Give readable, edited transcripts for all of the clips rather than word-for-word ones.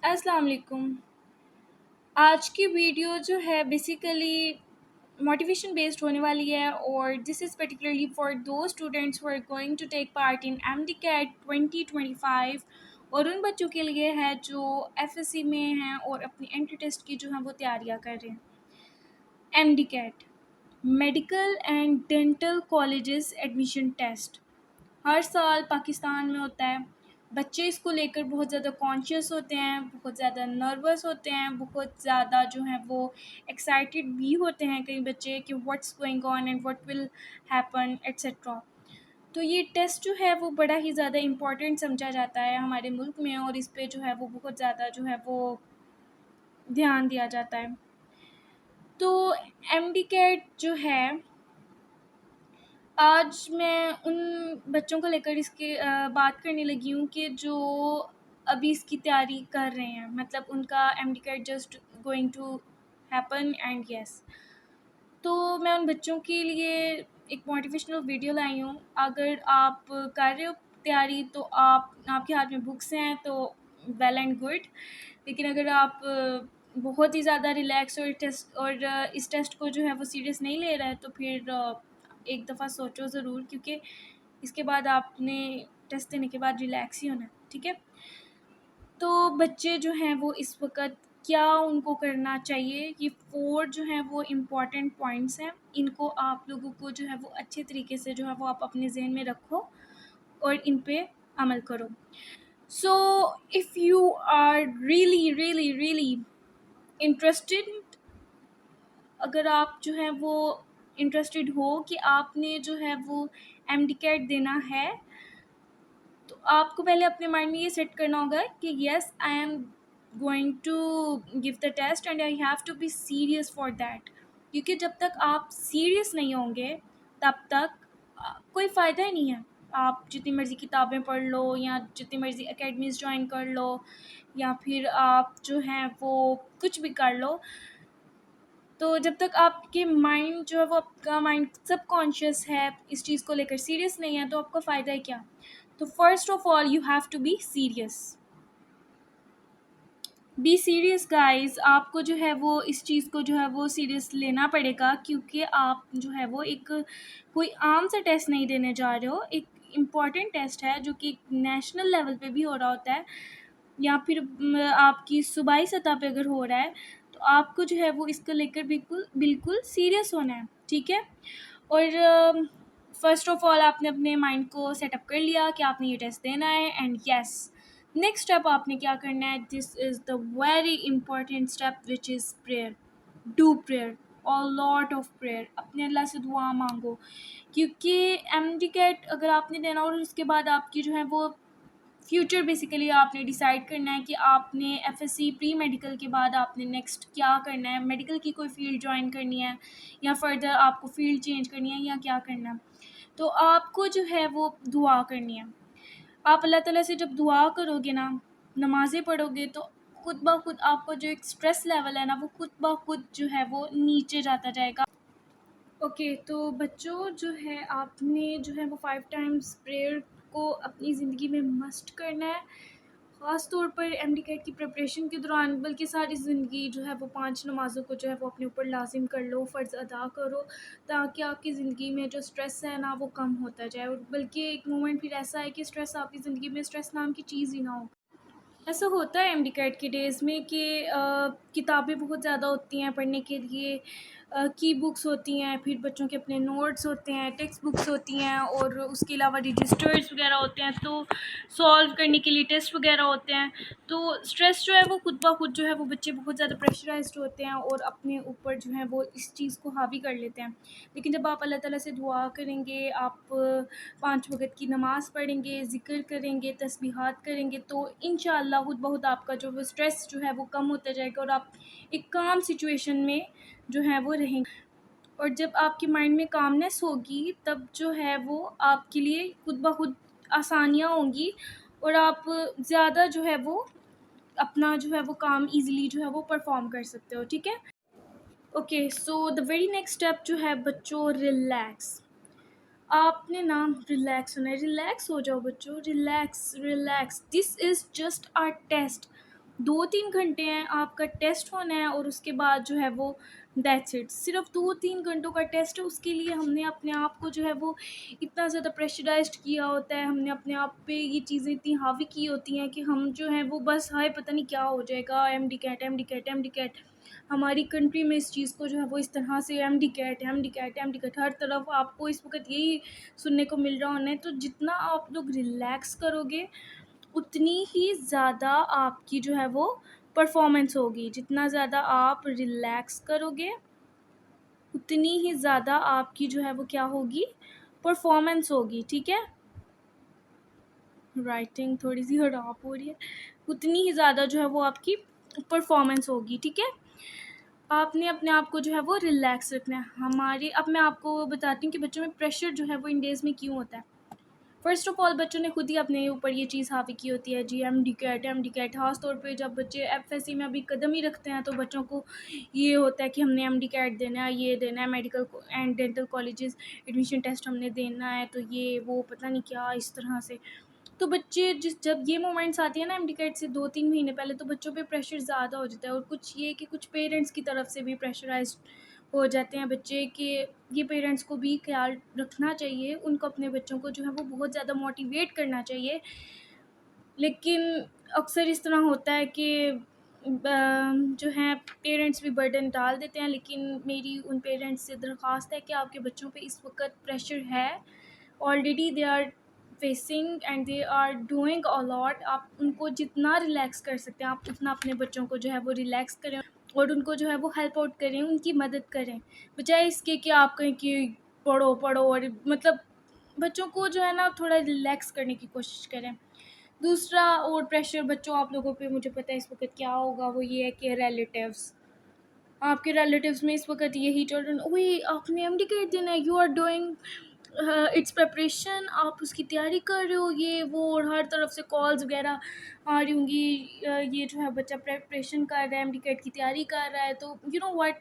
अस्सलाम वालेकुम। आज की वीडियो जो है बेसिकली मोटिवेशन बेस्ड होने वाली है और this is particularly for those students who are going to take part in MDCAT 2025 और उन बच्चों के लिए है जो एफएससी में हैं और अपनी एंट्री टेस्ट की जो है वो तैयारियां कर रहे हैं। MDCAT medical and dental colleges admission test हर साल पाकिस्तान में होता है। बच्चे इसको लेकर बहुत ज़्यादा कॉन्शियस होते हैं, बहुत ज़्यादा नर्वस होते हैं, बहुत ज़्यादा जो है वो एक्साइटेड भी होते हैं कई बच्चे कि what's going on and what will happen etcetera. तो ये टेस्ट जो है वो बड़ा ही ज़्यादा इम्पॉर्टेंट समझा जाता है हमारे मुल्क में और इस पे जो है वो बहुत ज़्यादा जो है वो ध्यान दिया जाता है। तो एमडीकैट जो है आज मैं उन बच्चों को लेकर इसके बात करने लगी हूँ कि जो अभी इसकी तैयारी कर रहे हैं, मतलब उनका MDCAT just going to happen and yes. तो मैं उन बच्चों के लिए एक मोटिवेशनल वीडियो लाई हूँ। अगर आप कर रहे हो तैयारी तो आपके हाथ में बुक्स हैं तो वेल एंड गुड, लेकिन अगर आप बहुत ही ज़्यादा रिलैक्स और इस टेस्ट को जो है वो सीरियस नहीं ले रहा है तो फिर एक दफ़ा सोचो ज़रूर, क्योंकि इसके बाद आपने टेस्ट देने के बाद रिलैक्स ही होना है, ठीक है। तो बच्चे जो हैं वो इस वक्त क्या उनको करना चाहिए, ये 4 जो हैं वो इम्पॉर्टेंट पॉइंट्स हैं। इनको आप लोगों को जो है वो अच्छे तरीके से जो है वो आप अपने ज़हन में रखो और इन पे अमल करो। So if you are really really really interested, अगर आप जो है वो इंटरेस्टेड हो कि आपने जो है वो एमडीकैट देना है, तो आपको पहले अपने माइंड में ये सेट करना होगा कि yes I am going to give the test and I have to be serious for that. क्योंकि जब तक आप सीरियस नहीं होंगे तब तक कोई फ़ायदा ही नहीं है। आप जितनी मर्ज़ी किताबें पढ़ लो या जितनी मर्ज़ी एकेडमीज़ ज्वाइन कर लो या फिर आप जो हैं वो कुछ भी कर लो, तो जब तक आपके माइंड जो है वो आपका माइंड सबकॉन्शियस है, इस चीज़ को लेकर सीरियस नहीं है, तो आपका फ़ायदा है क्या। तो first of all you have to be serious guys. आपको जो है वो इस चीज़ को जो है वो सीरियस लेना पड़ेगा, क्योंकि आप जो है वो एक कोई आम सा टेस्ट नहीं देने जा रहे हो, एक इम्पॉर्टेंट टेस्ट है जो कि नेशनल लेवल पे भी हो रहा होता है या फिर आपकी सूबाई सतह पे अगर हो रहा है, तो आपको जो है वो इसको लेकर बिल्कुल बिल्कुल सीरियस होना है, ठीक है। और फर्स्ट ऑफ ऑल आपने अपने माइंड को सेटअप कर लिया कि आपने ये टेस्ट देना है एंड यस, नेक्स्ट स्टेप आपने क्या करना है, this is the very important step which is prayer. Do prayer और लॉट ऑफ प्रेयर, अपने अल्लाह से दुआ मांगो, क्योंकि एमडीकैट अगर आपने देना और उसके बाद आपकी जो है वो फ्यूचर बेसिकली आपने डिसाइड करना है कि आपने एफएससी प्री मेडिकल के बाद आपने नेक्स्ट क्या करना है, मेडिकल की कोई फील्ड ज्वाइन करनी है या फर्दर आपको फील्ड चेंज करनी है या क्या करना है। तो आपको जो है वो दुआ करनी है। आप अल्लाह ताला से जब दुआ करोगे ना, नमाज़ें पढ़ोगे, तो खुद ब खुद आपका जो एक स्ट्रेस लेवल है ना वो खुद ब खुद जो है वो नीचे जाता जाएगा। ओके, तो बच्चों जो है आपने जो है वो 5 टाइम्स प्रेयर को अपनी ज़िंदगी में मस्ट करना है। ख़ास तौर पर एमडीकैट की प्रिपरेशन के दौरान, बल्कि सारी ज़िंदगी जो है वो 5 नमाज़ों को जो है वो अपने ऊपर लाज़िम कर लो, फ़र्ज़ अदा करो, ताकि आपकी ज़िंदगी में जो स्ट्रेस है ना वो कम होता जाए। और बल्कि एक मोमेंट फिर ऐसा है कि स्ट्रेस आपकी ज़िंदगी में स्ट्रेस नाम की चीज़ ही ना हो। ऐसा होता है एमडीकैट के डेज़ में कि किताबें बहुत ज़्यादा होती हैं पढ़ने के लिए, की बुक्स होती हैं, फिर बच्चों के अपने नोट्स होते हैं, टेक्स्ट बुक्स होती हैं और उसके अलावा रजिस्टर्स वगैरह होते हैं, तो सॉल्व करने के लिए टेस्ट वगैरह होते हैं। तो स्ट्रेस जो है वो खुद ब खुद जो है वो बच्चे बहुत ज़्यादा प्रेशराइज्ड होते हैं और अपने ऊपर जो है वो इस चीज़ को हावी कर लेते हैं। लेकिन जब आप अल्लाह ताला से दुआ करेंगे, आप 5 वक़्त की नमाज़ पढ़ेंगे, ज़िक्र करेंगे, तस्बीहात करेंगे, तो इंशाअल्लाह खुद ब खुद आपका जो वो स्ट्रेस जो है वो कम होता जाएगा और आप एक काम सिचुएशन में जो है वो रहेंगे। और जब आपके माइंड में कामनेस होगी तब जो है वो आपके लिए खुद ब खुद आसानियाँ होंगी और आप ज़्यादा जो है वो अपना जो है वो काम ईज़िली जो है वो परफ़ॉर्म कर सकते हो, ठीक है। Okay, so the very next step जो है बच्चों, रिलैक्स। आपने ना रिलैक्स होना है, रिलैक्स हो जाओ बच्चों, relax relax, this is just a test. 2-3 घंटे हैं, आपका टेस्ट होना है और उसके बाद जो है वो दैट्स इट। सिर्फ 2-3 घंटों का टेस्ट है, उसके लिए हमने अपने आप को जो है वो इतना ज़्यादा प्रेशराइज्ड किया होता है, हमने अपने आप पे ये चीज़ें इतनी हावी की होती हैं कि हम जो हैं वो बस हाय पता नहीं क्या हो जाएगा, MDCAT MDCAT MDCAT. हमारी कंट्री में इस चीज़ को जो है वो इस तरह से MDCAT MDCAT MDCAT हर तरफ आपको इस वक्त यही सुनने को मिल रहा होना है। तो जितना आप लोग रिलैक्स करोगे उतनी ही ज़्यादा आपकी जो है वो परफॉर्मेंस होगी। जितना ज़्यादा आप रिलैक्स करोगे उतनी ही ज़्यादा आपकी जो है वो क्या होगी, परफॉर्मेंस होगी। ठीक है, राइटिंग थोड़ी सी ख़राब हो रही है। उतनी ही ज़्यादा जो है वो आपकी परफॉर्मेंस होगी। ठीक है, आपने अपने आप को जो है वो रिलैक्स रखना है। अब मैं आपको बताती हूँ कि बच्चों में प्रेशर जो है वो इन डेज़ में क्यों होता है। फ़र्स्ट ऑफ़ ऑल बच्चों ने खुद ही अपने ऊपर ये चीज़ हावी की होती है जी, एमडी कैट ख़ास तौर पे जब बच्चे एफएससी में अभी कदम ही रखते हैं तो बच्चों को ये होता है कि हमने एमडी कैट देना है, ये देना है, medical and dental colleges admission test हमने देना है, तो ये वो पता नहीं क्या इस तरह से। तो बच्चे जब ये मोमेंट्स आती है ना एमडी कैट से 2-3 महीने पहले, तो बच्चों पे प्रेशर ज़्यादा हो जाता है। और कुछ ये कि कुछ पेरेंट्स की तरफ से भी प्रेशराइज्ड हो जाते हैं बच्चे कि ये पेरेंट्स को भी ख्याल रखना चाहिए, उनको अपने बच्चों को जो है वो बहुत ज़्यादा मोटिवेट करना चाहिए। लेकिन अक्सर इस तरह होता है कि जो है पेरेंट्स भी बर्डन डाल देते हैं। लेकिन मेरी उन पेरेंट्स से दरख्वास्त है कि आपके बच्चों पे इस वक्त प्रेशर है, already they are facing and they are doing a lot. आप उनको जितना रिलैक्स कर सकते हैं आप उतना अपने बच्चों को जो है वो रिलैक्स करें और उनको जो है वो हेल्प आउट करें, उनकी मदद करें, बजाय इसके कि आप कहें कि पढ़ो पढ़ो। और मतलब बच्चों को जो है ना थोड़ा रिलैक्स करने की कोशिश करें। दूसरा और प्रेशर बच्चों आप लोगों पे मुझे पता है इस वक्त क्या होगा, वो ये है कि रिलेटिव्स, आपके रिलेटिव्स में इस वक्त यही चल रहा है, वही आपने एमडी कर देना है, you are doing its preparation, आप उसकी तैयारी कर रहे हो, ये वो। और हर तरफ से कॉल्स वगैरह आ रही होंगी, ये जो है बच्चा प्रिपरेशन कर रहा है, एमडी कैट की तैयारी कर रहा है, तो यू नो व्हाट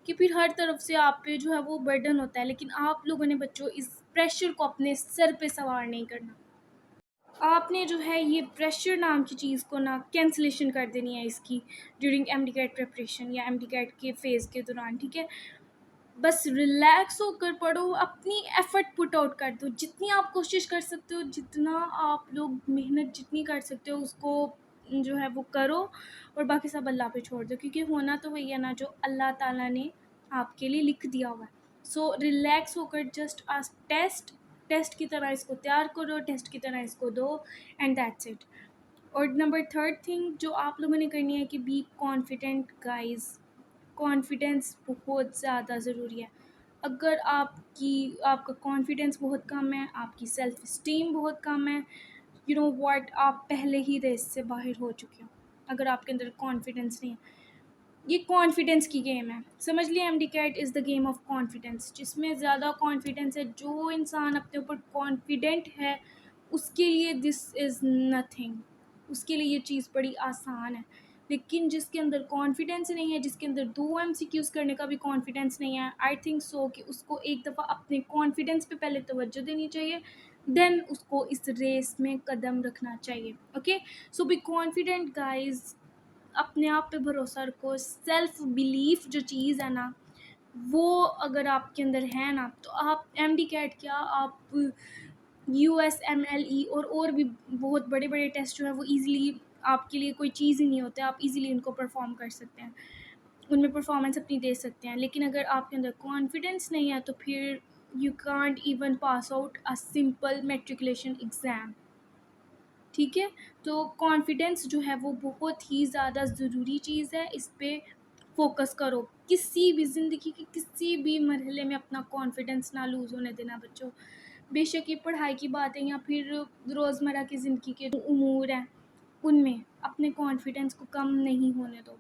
कि फिर हर तरफ से आप पे जो है वो बर्डन होता है। लेकिन आप लोगों ने बच्चों इस प्रेशर को अपने सर पे सवार नहीं करना। आपने जो है ये प्रेशर नाम की चीज़ को ना कैंसिलेशन कर देनी है इसकी ड्यूरिंग एमडी कैट प्रिपरेशन या एमडी कैट के फ़ेज़ के दौरान। ठीक है, बस रिलैक्स होकर पढ़ो, अपनी एफ़र्ट पुट आउट कर दो, जितनी आप कोशिश कर सकते हो, जितना आप लोग मेहनत जितनी कर सकते हो उसको जो है वो करो और बाकी सब अल्लाह पे छोड़ दो, क्योंकि होना तो वही है ना जो अल्लाह ताला ने आपके लिए लिख दिया हुआ है। सो रिलैक्स होकर जस्ट आज टेस्ट की तरह इसको तैयार करो, टेस्ट की तरह इसको दो एंड दैट्स इट। और नंबर थर्ड थिंग जो आप लोगों ने करनी है कि बी कॉन्फिडेंट गाइज़। कॉन्फिडेंस बहुत ज़्यादा ज़रूरी है। अगर आपका कॉन्फिडेंस बहुत कम है, आपकी सेल्फ इस्टीम बहुत कम है, यू नो व्हाट, आप पहले ही रेस से बाहर हो चुके हो अगर आपके अंदर कॉन्फिडेंस नहीं है। ये कॉन्फिडेंस की गेम है, समझ लिए। MDCAT is the game of confidence. जिसमें ज़्यादा कॉन्फिडेंस है, जो इंसान अपने ऊपर कॉन्फिडेंट है, उसके लिए दिस इज़ नथिंग, उसके लिए ये चीज़ बड़ी आसान है। लेकिन जिसके अंदर कॉन्फिडेंस नहीं है, जिसके अंदर 2 MCQs करने का भी कॉन्फिडेंस नहीं है, आई थिंक सो कि उसको एक दफ़ा अपने कॉन्फिडेंस पे पहले तवज्जो देनी चाहिए, देन उसको इस रेस में कदम रखना चाहिए। Okay, so be confident guys, अपने आप पे भरोसा रखो। सेल्फ बिलीफ जो चीज़ है ना, वो अगर आपके अंदर है ना, तो आप एमडी कैट क्या, आप USMLE और भी बहुत बड़े बड़े टेस्ट जो है वो ईज़िली आपके लिए कोई चीज़ ही नहीं होते, आप इजीली उनको परफॉर्म कर सकते हैं, उनमें परफॉर्मेंस अपनी दे सकते हैं। लेकिन अगर आपके अंदर कॉन्फिडेंस नहीं है तो फिर you can't even pass out a simple matriculation exam. ठीक है, तो कॉन्फिडेंस जो है वो बहुत ही ज़्यादा ज़रूरी चीज़ है, इस पे फोकस करो। किसी भी ज़िंदगी के किसी भी मरहले में अपना कॉन्फिडेंस ना लूज़ होने देना बच्चों। बेशक ये पढ़ाई की बात है या फिर रोज़मर्रा की ज़िंदगी के जो उमूर हैं उनमें अपने कॉन्फिडेंस को कम नहीं होने दो।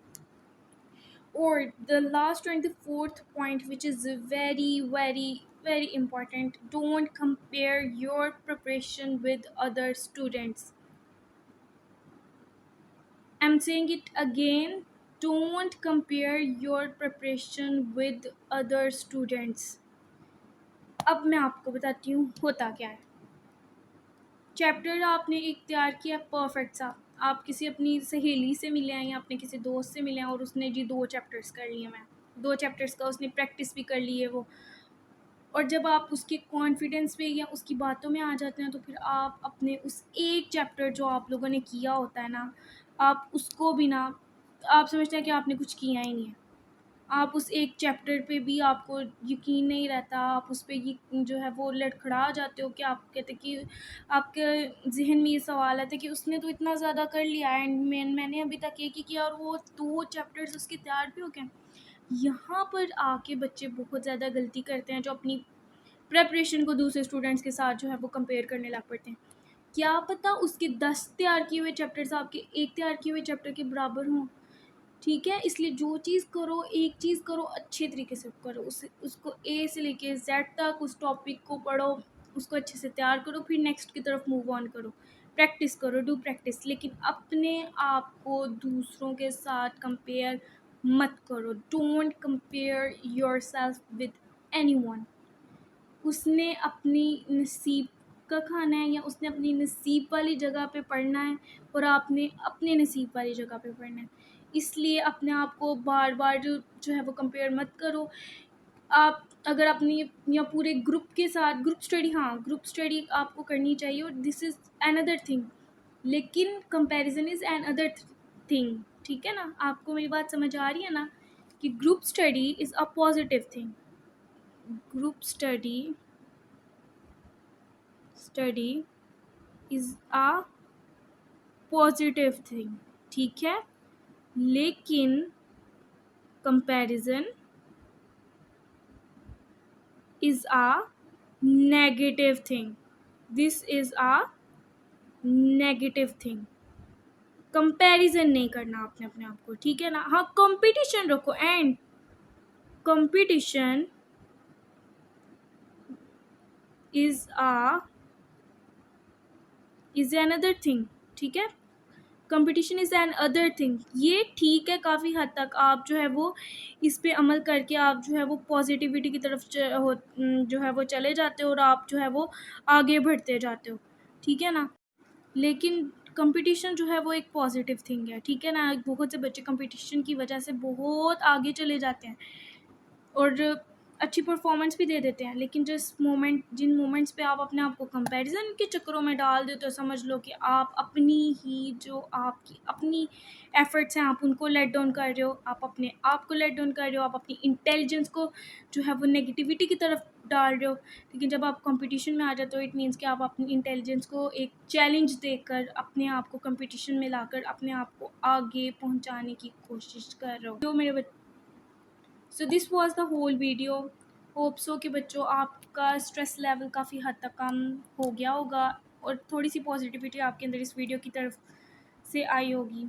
और the last and the fourth point which is very very very important, don't compare your preparation with other students. I'm saying it again, don't compare your preparation with other students. अब मैं आपको बताती हूँ होता क्या है। चैप्टर आपने एक तैयार किया परफेक्ट सा, आप किसी अपनी सहेली से मिले हैं या अपने किसी दोस्त से मिले हैं और उसने जी 2 चैप्टर्स कर लिए, मैं 2 चैप्टर्स का उसने प्रैक्टिस भी कर ली है वो, और जब आप उसके कॉन्फिडेंस पे या उसकी बातों में आ जाते हैं तो फिर आप अपने उस एक चैप्टर जो आप लोगों ने किया होता है ना, आप उसको भी ना, आप समझते हैं कि आपने कुछ किया ही नहीं है। आप उस एक चैप्टर पे भी आपको यकीन नहीं रहता, आप उस पे ये जो है वो लड़खड़ा जाते हो कि आप कहते कि आपके ज़हन में ये सवाल आता है कि उसने तो इतना ज़्यादा कर लिया एंड मैंने अभी तक एक ही किया और वो 2 चैप्टर्स उसके तैयार भी हो गए। यहाँ पर आके बच्चे बहुत ज़्यादा गलती करते हैं, जो अपनी प्रेपरेशन को दूसरे स्टूडेंट्स के साथ जो है वो कंपेयर करने लग पड़ते हैं। क्या पता उसके 10 तैयार किए हुए चैप्टर्स आपके एक तैयार किए हुए चैप्टर के बराबर हों। ठीक है, इसलिए जो चीज़ करो, एक चीज़ करो, अच्छे तरीके से करो, उसको ए से लेके जेड तक उस टॉपिक को पढ़ो, उसको अच्छे से तैयार करो, फिर नेक्स्ट की तरफ मूव ऑन करो, प्रैक्टिस करो, डू प्रैक्टिस, लेकिन अपने आप को दूसरों के साथ कंपेयर मत करो। Don't compare yourself with anyone. उसने अपनी नसीब का खाना है या उसने अपनी नसीब वाली जगह पे पढ़ना है और आपने अपने नसीब वाली जगह पे पढ़ना है। इसलिए अपने आप को बार बार जो है वो कंपेयर मत करो। आप अगर अपनी या पूरे ग्रुप के साथ ग्रुप स्टडी, हाँ ग्रुप स्टडी आपको करनी चाहिए और दिस इज़ अनदर थिंग, लेकिन कंपैरिजन इज़ अनदर थिंग। ठीक है ना, आपको मेरी बात समझ आ रही है ना कि group study is a positive thing. Group study is a positive thing, ठीक है, लेकिन comparison is a negative thing. This is a negative thing. Comparison नहीं करना आपने अपने आप को, ठीक है ना। हाँ, कंपटीशन रखो, and competition is another thing, ठीक है। Competition is an other thing, ये ठीक है, काफ़ी हद तक आप जो है वो इस पे अमल करके आप जो है वो पॉजिटिविटी की तरफ जो है वो चले जाते हो और आप जो है वो आगे बढ़ते जाते हो, ठीक है ना। लेकिन कंपटीशन जो है वो एक पॉजिटिव थिंग है, ठीक है ना। बहुत से बच्चे कंपटीशन की वजह से बहुत आगे चले जाते हैं और अच्छी परफॉर्मेंस भी दे देते हैं, लेकिन जिन मोमेंट्स पे आप अपने आप को कंपैरिजन के चक्करों में डाल देते हो, समझ लो कि आप अपनी ही जो आपकी अपनी एफर्ट्स हैं आप उनको लेट डाउन कर रहे हो, आप अपने आप को लेट डाउन कर रहे हो, आप अपनी इंटेलिजेंस को जो है वो नेगेटिविटी की तरफ डाल रहे हो। लेकिन जब आप कंपटीशन में आ जाते हो, इट मीन्स कि आप अपनी इंटेलिजेंस को एक चैलेंज देकर अपने आप को कंपटीशन में लाकर अपने आप को आगे पहुंचाने की कोशिश कर रहे हो। जो मेरे so this was the whole video. Hope so कि बच्चों आपका स्ट्रेस लेवल काफ़ी हद तक कम हो गया होगा और थोड़ी सी पॉजिटिविटी आपके अंदर इस वीडियो की तरफ से आई होगी।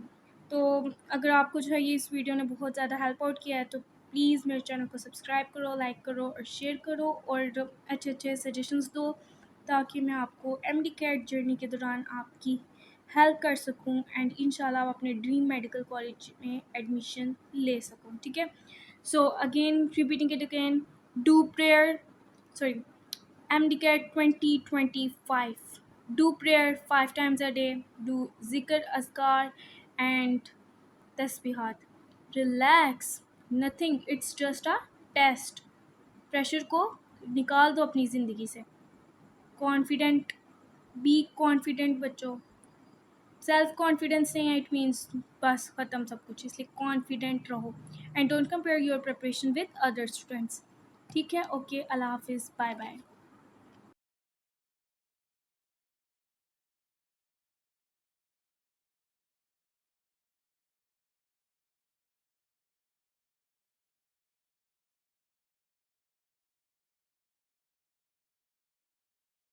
तो अगर आपको जो है ये इस वीडियो ने बहुत ज़्यादा हेल्प आउट किया है तो प्लीज़ मेरे चैनल को सब्सक्राइब करो, लाइक करो और शेयर करो और अच्छे अच्छे सजेशंस दो, ताकि मैं आपको एमडी कैट जर्नी के दौरान आपकी हेल्प कर सकूं एंड इंशाल्लाह आप अपने ड्रीम मेडिकल कॉलेज में एडमिशन ले सकूं, ठीक है। So again, repeating it again, do prayer, sorry, MDCAT 2025. Do prayer 5 times a day, do zikr, azkar and tasbihat. Relax, nothing, it's just a test. Pressure को निकाल दो अपनी ज़िंदगी से। कॉन्फिडेंट, बी कॉन्फिडेंट बच्चों। सेल्फ कॉन्फिडेंस नहीं है it means बस ख़त्म सब कुछ, इसलिए कॉन्फिडेंट रहो and don't compare your preparation with other students, ठीक है। ओके, अल्लाह हाफिज़, बाय बाय।